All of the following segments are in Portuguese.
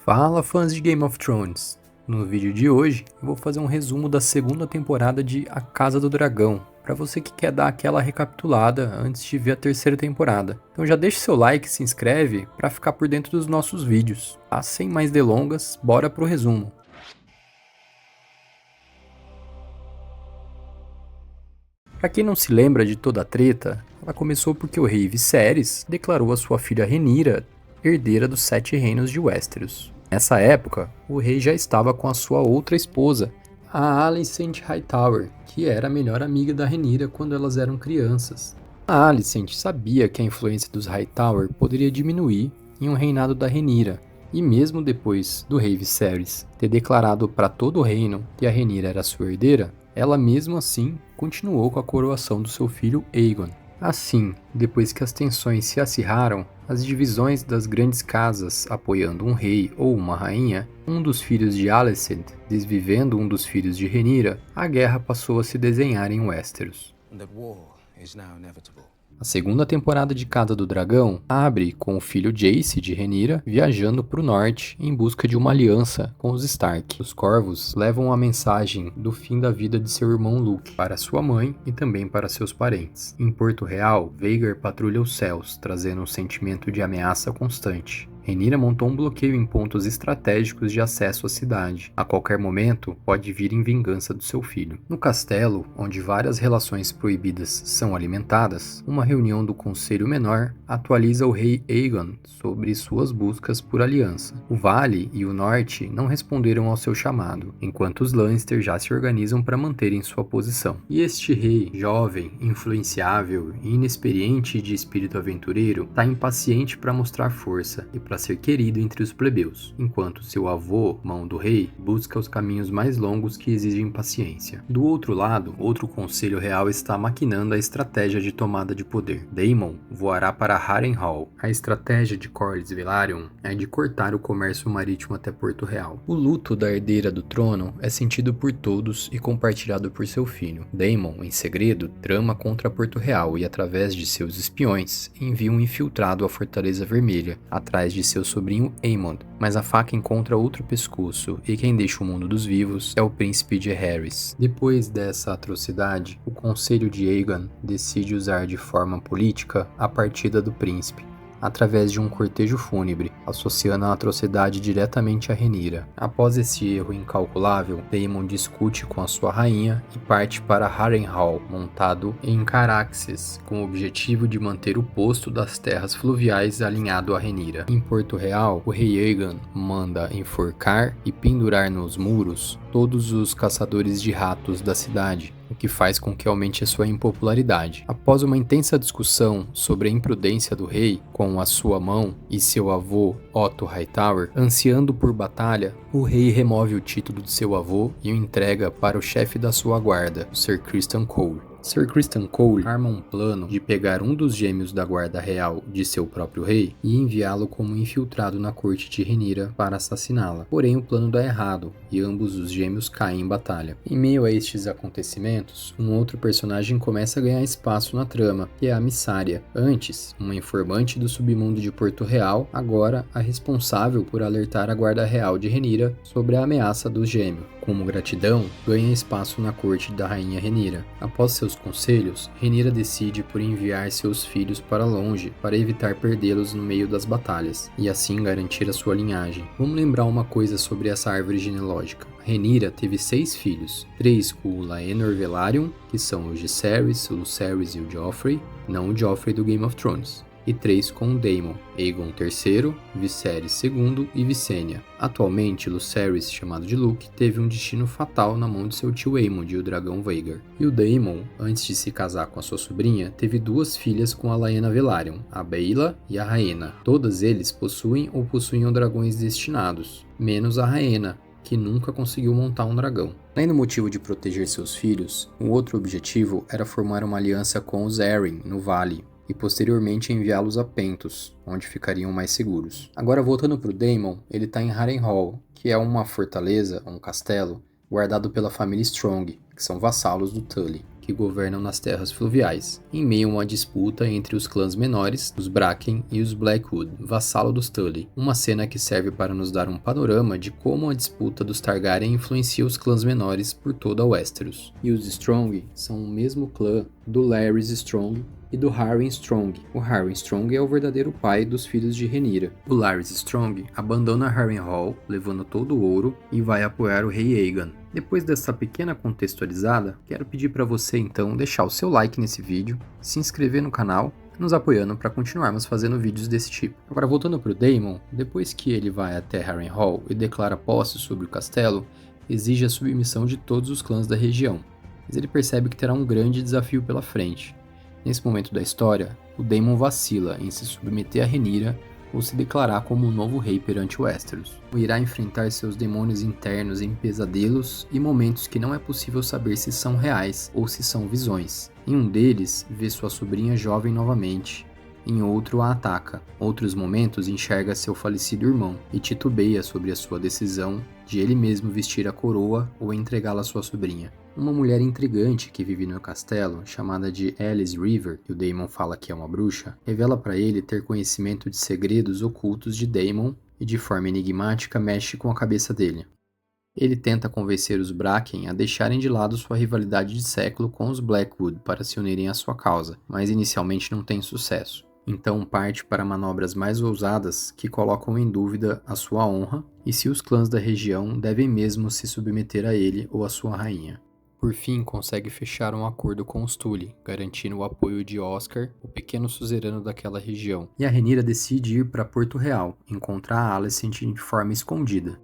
Fala, fãs de Game of Thrones! No vídeo de hoje eu vou fazer um resumo da segunda temporada de A Casa do Dragão, para você que quer dar aquela recapitulada antes de ver a terceira temporada. Então já deixa seu like e se inscreve para ficar por dentro dos nossos vídeos. Tá? Sem mais delongas, bora pro resumo. Para quem não se lembra de toda a treta, ela começou porque o rei Viserys declarou a sua filha Rhaenyra herdeira dos 7 reinos de Westeros. Nessa época, o rei já estava com a sua outra esposa, a Alicent Hightower, que era a melhor amiga da Rhaenyra quando elas eram crianças. A Alicent sabia que a influência dos Hightower poderia diminuir em um reinado da Rhaenyra, e mesmo depois do rei Viserys ter declarado para todo o reino que a Rhaenyra era sua herdeira, ela mesmo assim continuou com a coroação do seu filho Aegon. Assim, depois que as tensões se acirraram, as divisões das grandes casas apoiando um rei ou uma rainha, um dos filhos de Alicent desvivendo um dos filhos de Rhaenyra, a guerra passou a se desenhar em Westeros. A segunda temporada de Casa do Dragão abre com o filho Jace de Rhaenyra viajando para o norte em busca de uma aliança com os Stark. Os Corvos levam a mensagem do fim da vida de seu irmão Luke para sua mãe e também para seus parentes. Em Porto Real, Vhagar patrulha os céus, trazendo um sentimento de ameaça constante. Rhaenyra montou um bloqueio em pontos estratégicos de acesso à cidade. A qualquer momento, pode vir em vingança do seu filho. No castelo, onde várias relações proibidas são alimentadas, uma reunião do Conselho Menor atualiza o rei Aegon sobre suas buscas por aliança. O Vale e o Norte não responderam ao seu chamado, enquanto os Lannister já se organizam para manterem sua posição. E este rei, jovem, influenciável e inexperiente de espírito aventureiro, está impaciente para mostrar força e para ser querido entre os plebeus, enquanto seu avô, mão do rei, busca os caminhos mais longos que exigem paciência. Do outro lado, outro conselho real está maquinando a estratégia de tomada de poder. Daemon voará para Harrenhal. A estratégia de Corlys Velaryon é de cortar o comércio marítimo até Porto Real. O luto da herdeira do trono é sentido por todos e compartilhado por seu filho. Daemon, em segredo, trama contra Porto Real e, através de seus espiões, envia um infiltrado à Fortaleza Vermelha, atrás de seu sobrinho Aemond, mas a faca encontra outro pescoço e quem deixa o mundo dos vivos é o príncipe de Harys. Depois dessa atrocidade, o conselho de Aegon decide usar de forma política a partida do príncipe, através de um cortejo fúnebre, associando a atrocidade diretamente a Rhaenyra. Após esse erro incalculável, Daemon discute com a sua rainha e parte para Harrenhal, montado em Caraxes, com o objetivo de manter o posto das terras fluviais alinhado a Rhaenyra. Em Porto Real, o rei Aegon manda enforcar e pendurar nos muros todos os caçadores de ratos da cidade, o que faz com que aumente a sua impopularidade. Após uma intensa discussão sobre a imprudência do rei com a sua mão e seu avô Otto Hightower, ansiando por batalha, o rei remove o título de seu avô e o entrega para o chefe da sua guarda, o Sir Criston Cole. Sir Criston Cole arma um plano de pegar um dos gêmeos da guarda real de seu próprio rei e enviá-lo como infiltrado na corte de Rhaenyra para assassiná-la. Porém, o plano dá errado e ambos os gêmeos caem em batalha. Em meio a estes acontecimentos, um outro personagem começa a ganhar espaço na trama, que é a Missária. Antes, uma informante do submundo de Porto Real, agora a responsável por alertar a guarda real de Rhaenyra sobre a ameaça do gêmeo. Como gratidão, ganha espaço na corte da rainha Rhaenyra. Após seus conselhos, Rhaenyra decide por enviar seus filhos para longe para evitar perdê-los no meio das batalhas, e assim garantir a sua linhagem. Vamos lembrar uma coisa sobre essa árvore genealógica. Rhaenyra teve 6 filhos, 3 com o Laenor Velaryon, que são o Jaehaerys, o Lucerys e o Joffrey, não o Joffrey do Game of Thrones, e 3 com Daemon, Aegon III, Viserys II e Visenya. Atualmente, Lucerys, chamado de Luke, teve um destino fatal na mão de seu tio Aemond e o dragão Vhagar. E o Daemon, antes de se casar com a sua sobrinha, teve 2 filhas com a Laena Velaryon, a Baela e a Rhaena. Todos eles possuem ou possuíam dragões destinados, menos a Rhaena, que nunca conseguiu montar um dragão. Além do motivo de proteger seus filhos, um outro objetivo era formar uma aliança com os Arryn, no Vale, e posteriormente enviá-los a Pentos, onde ficariam mais seguros. Agora voltando para o Daemon, ele está em Harrenhal, que é uma fortaleza, um castelo, guardado pela família Strong, que são vassalos do Tully. que governam nas terras fluviais, em meio a uma disputa entre os clãs menores, os Bracken e os Blackwood, vassalo dos Tully. Uma cena que serve para nos dar um panorama de como a disputa dos Targaryen influencia os clãs menores por toda Westeros. E os Strong são o mesmo clã do Larys Strong e do Harren Strong. O Harren Strong é o verdadeiro pai dos filhos de Rhaenyra. O Larys Strong abandona Harrenhal, levando todo o ouro, e vai apoiar o rei Aegon. Depois dessa pequena contextualizada, quero pedir para você então deixar o seu like nesse vídeo, se inscrever no canal, nos apoiando para continuarmos fazendo vídeos desse tipo. Agora voltando para o Daemon, depois que ele vai até Harrenhal e declara posse sobre o castelo, exige a submissão de todos os clãs da região, mas ele percebe que terá um grande desafio pela frente. Nesse momento da história, o Daemon vacila em se submeter a Rhaenyra ou se declarar como um novo rei perante Westeros. Irá enfrentar seus demônios internos em pesadelos e momentos que não é possível saber se são reais ou se são visões. Em um deles, vê sua sobrinha jovem novamente. Em outro, a ataca. Outros momentos, enxerga seu falecido irmão e titubeia sobre a sua decisão de ele mesmo vestir a coroa ou entregá-la à sua sobrinha. Uma mulher intrigante que vive no castelo, chamada de Alice River, que o Daemon fala que é uma bruxa, revela para ele ter conhecimento de segredos ocultos de Daemon e de forma enigmática mexe com a cabeça dele. Ele tenta convencer os Bracken a deixarem de lado sua rivalidade de século com os Blackwood para se unirem à sua causa, mas inicialmente não tem sucesso. Então parte para manobras mais ousadas que colocam em dúvida a sua honra e se os clãs da região devem mesmo se submeter a ele ou a sua rainha. Por fim, consegue fechar um acordo com os Tully, garantindo o apoio de Oscar, o pequeno suzerano daquela região. E a Rhaenyra decide ir para Porto Real, encontrar a Alicent de forma escondida.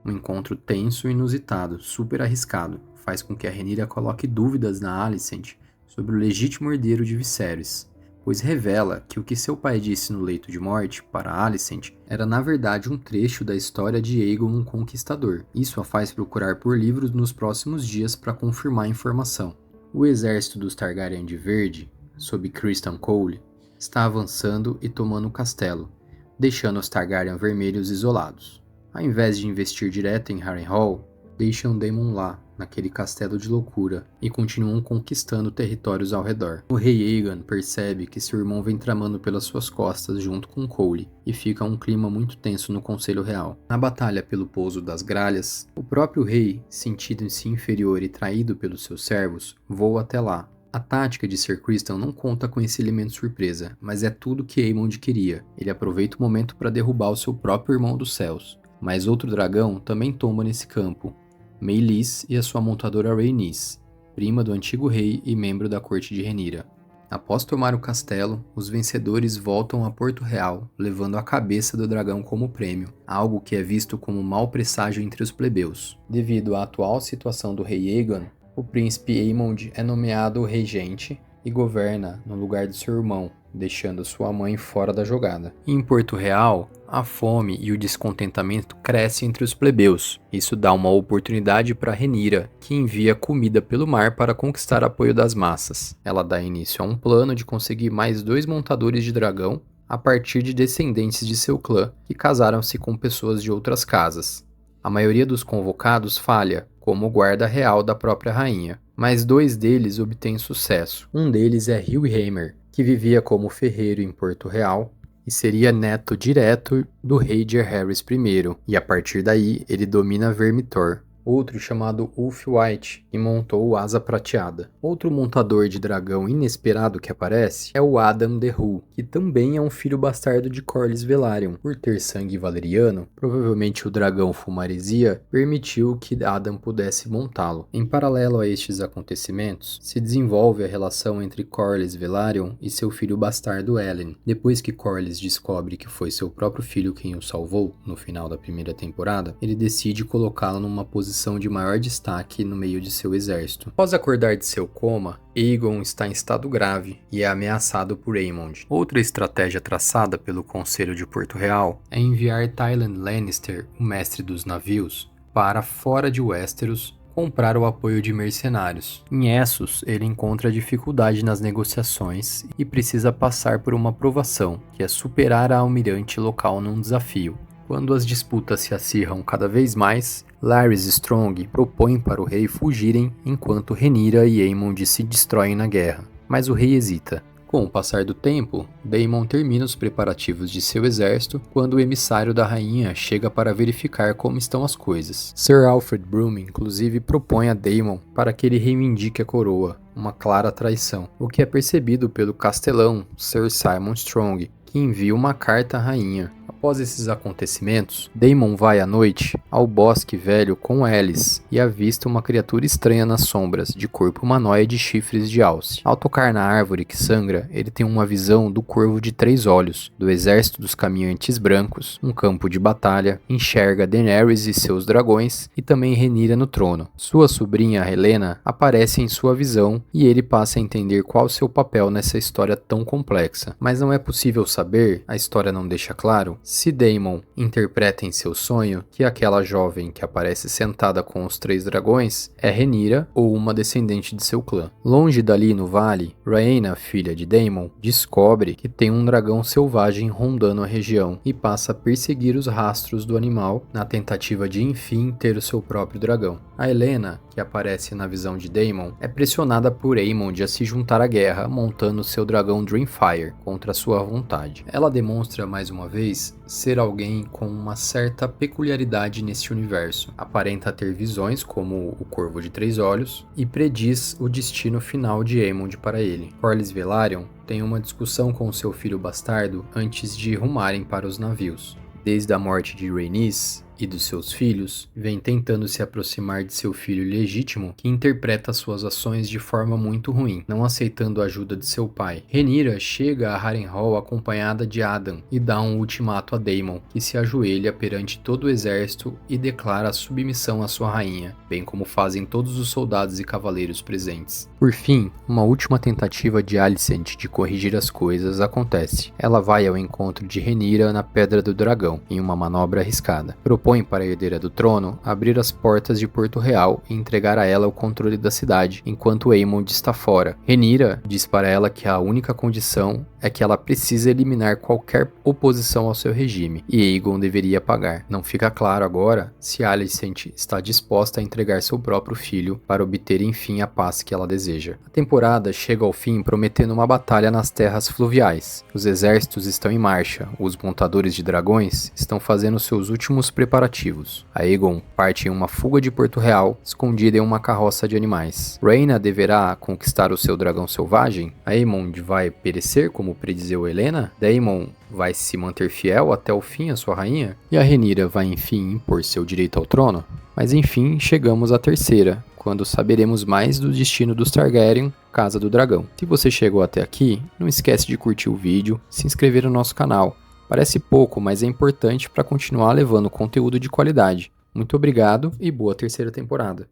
Um encontro tenso e inusitado, super arriscado, faz com que a Rhaenyra coloque dúvidas na Alicent sobre o legítimo herdeiro de Viserys, pois revela que o que seu pai disse no leito de morte para Alicent era na verdade um trecho da história de Aegon o Conquistador. Isso a faz procurar por livros nos próximos dias para confirmar a informação. O exército dos Targaryen de Verde, sob Criston Cole, está avançando e tomando o castelo, deixando os Targaryen vermelhos isolados. Ao invés de investir direto em Harrenhal, deixam Daemon lá, naquele castelo de loucura, e continuam conquistando territórios ao redor. O rei Aegon percebe que seu irmão vem tramando pelas suas costas junto com Cole, e fica um clima muito tenso no Conselho Real. Na batalha pelo pouso das Gralhas, o próprio rei, sentindo-se inferior e traído pelos seus servos, voa até lá. A tática de Ser Criston não conta com esse elemento surpresa, mas é tudo que Aemond queria. Ele aproveita o momento para derrubar o seu próprio irmão dos céus. Mas outro dragão também tomba nesse campo, Meleys e a sua montadora Rhaenys, prima do antigo rei e membro da corte de Rhaenyra. Após tomar o castelo, os vencedores voltam a Porto Real, levando a cabeça do dragão como prêmio, algo que é visto como mau presságio entre os plebeus. Devido à atual situação do rei Aegon, o príncipe Aemond é nomeado regente e governa no lugar de seu irmão, deixando sua mãe fora da jogada. Em Porto Real, a fome e o descontentamento crescem entre os plebeus. Isso dá uma oportunidade para Rhaenyra, que envia comida pelo mar para conquistar apoio das massas. Ela dá início a um plano de conseguir mais 2 montadores de dragão a partir de descendentes de seu clã, que casaram-se com pessoas de outras casas. A maioria dos convocados falha, como o guarda real da própria rainha, mas 2 deles obtêm sucesso. Um deles é Hugh Hammer, que vivia como ferreiro em Porto Real e seria neto direto do rei Jaehaerys I, e a partir daí ele domina Vermithor. Outro chamado Ulf White, que montou o Asa Prateada. Outro montador de dragão inesperado que aparece é o Addam the Who, que também é um filho bastardo de Corlys Velaryon. Por ter sangue valeriano, provavelmente o dragão Fumaresia permitiu que Addam pudesse montá-lo. Em paralelo a estes acontecimentos, se desenvolve a relação entre Corlys Velaryon e seu filho bastardo Ellen. Depois que Corlys descobre que foi seu próprio filho quem o salvou, no final da primeira temporada, ele decide colocá-lo numa posição de maior destaque no meio de seu exército. Após acordar de seu coma, Aegon está em estado grave e é ameaçado por Aemond. Outra estratégia traçada pelo Conselho de Porto Real é enviar Tyrion Lannister, o mestre dos navios, para fora de Westeros comprar o apoio de mercenários. Em Essos, ele encontra dificuldade nas negociações e precisa passar por uma provação, que é superar a almirante local num desafio. Quando as disputas se acirram cada vez mais, Larys Strong propõe para o rei fugirem enquanto Rhaenyra e Aemond se destroem na guerra, mas o rei hesita. Com o passar do tempo, Daemon termina os preparativos de seu exército quando o emissário da rainha chega para verificar como estão as coisas. Sir Alfred Brum, inclusive, propõe a Daemon para que ele reivindique a coroa, uma clara traição, o que é percebido pelo castelão Sir Simon Strong, que envia uma carta à rainha. Após esses acontecimentos, Daemon vai à noite ao bosque velho com Alis e avista uma criatura estranha nas sombras, de corpo humanoide e chifres de alce. Ao tocar na árvore que sangra, ele tem uma visão do Corvo de 3 Olhos, do exército dos caminhantes brancos, um campo de batalha, enxerga Daenerys e seus dragões e também Rhaenyra no trono. Sua sobrinha Helaena aparece em sua visão e ele passa a entender qual seu papel nessa história tão complexa. Mas não é possível saber, a história não deixa claro, se Daemon interpreta em seu sonho que aquela jovem que aparece sentada com os 3 dragões é Rhaenyra ou uma descendente de seu clã. Longe dali no vale, Rhaena, filha de Daemon, descobre que tem um dragão selvagem rondando a região e passa a perseguir os rastros do animal na tentativa de enfim ter o seu próprio dragão. A Helaena, que aparece na visão de Daemon, é pressionada por Aemond a se juntar à guerra montando seu dragão Dreamfire contra sua vontade. Ela demonstra mais uma vez ser alguém com uma certa peculiaridade neste universo. Aparenta ter visões como o Corvo de 3 Olhos e prediz o destino final de Aemond para ele. Corlys Velaryon tem uma discussão com seu filho bastardo antes de rumarem para os navios. Desde a morte de Rhaenys e dos seus filhos, vem tentando se aproximar de seu filho legítimo, que interpreta suas ações de forma muito ruim, não aceitando a ajuda de seu pai. Rhaenyra chega a Harrenhal acompanhada de Adan e dá um ultimato a Daemon, que se ajoelha perante todo o exército e declara a submissão à sua rainha, bem como fazem todos os soldados e cavaleiros presentes. Por fim, uma última tentativa de Alicent de corrigir as coisas acontece. Ela vai ao encontro de Rhaenyra na Pedra do Dragão, em uma manobra arriscada. Propõe para a herdeira do trono abrir as portas de Porto Real e entregar a ela o controle da cidade, enquanto Aemond está fora. Rhaenyra diz para ela que a única condição é que ela precisa eliminar qualquer oposição ao seu regime, e Aegon deveria pagar. Não fica claro agora se Alicent está disposta a entregar seu próprio filho para obter enfim a paz que ela deseja. A temporada chega ao fim prometendo uma batalha nas terras fluviais. Os exércitos estão em marcha, os montadores de dragões estão fazendo seus últimos preparativos. Aegon parte em uma fuga de Porto Real, escondida em uma carroça de animais. Rhaena deverá conquistar o seu dragão selvagem? Aemond vai perecer como predizeu Helaena? Daemon vai se manter fiel até o fim à sua rainha? E a Rhaenyra vai enfim impor seu direito ao trono? Mas enfim, chegamos à terceira, quando saberemos mais do destino dos Targaryen, Casa do Dragão. Se você chegou até aqui, não esquece de curtir o vídeo, se inscrever no nosso canal. Parece pouco, mas é importante para continuar levando conteúdo de qualidade. Muito obrigado e boa terceira temporada.